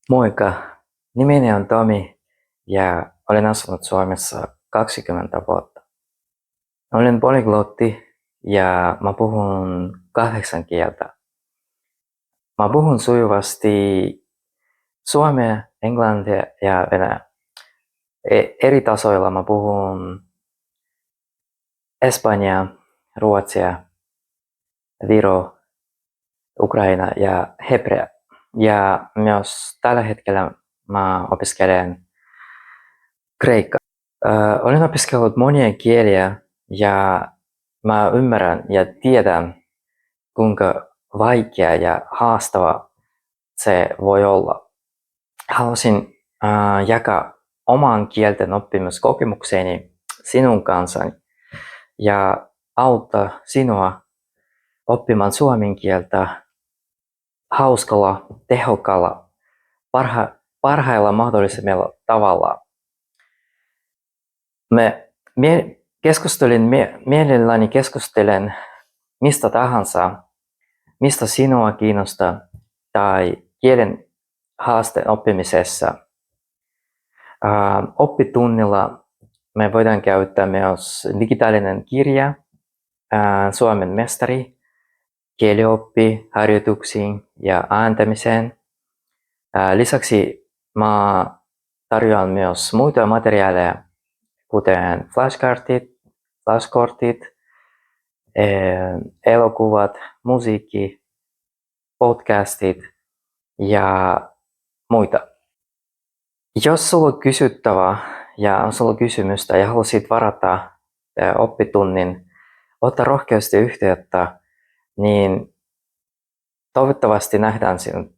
Moikka, nimeni on Tomi ja olen asunut Suomessa 20 vuotta. Olen polyglotti ja mä puhun 8 kieltä. Mä puhun sujuvasti suomea, englantia ja venäjää. Eri tasoilla mä puhun espanjaa, ruotsia, viro, ukraina ja hebrea. Ja myös tällä hetkellä mä opiskelen kreikkaa. Olen opiskellut monia kieliä ja mä ymmärrän ja tiedän, kuinka vaikea ja haastava se voi olla. Haluaisin jakaa oman kielten oppimiskokemukseni sinun kanssani ja auttaa sinua oppimaan suomen kieltä hauskalla, tehokkaalla, parhailla mahdollisella tavalla. Mielelläni keskustelen mistä tahansa, mistä sinua kiinnostaa tai kielen haasteen oppimisessa. Oppitunnilla me voidaan käyttää myös digitaalinen kirja, Suomen mestari, kielioppi, harjoituksiin ja ääntämiseen. Lisäksi mä tarjoan myös muita materiaaleja, kuten flashkortit, elokuvat, musiikki, podcastit ja muita. Jos sulla on kysyttävää ja sulla on kysymystä ja haluaisit varata oppitunnin, ota rohkeasti yhteyttä, niin toivottavasti nähdään sinut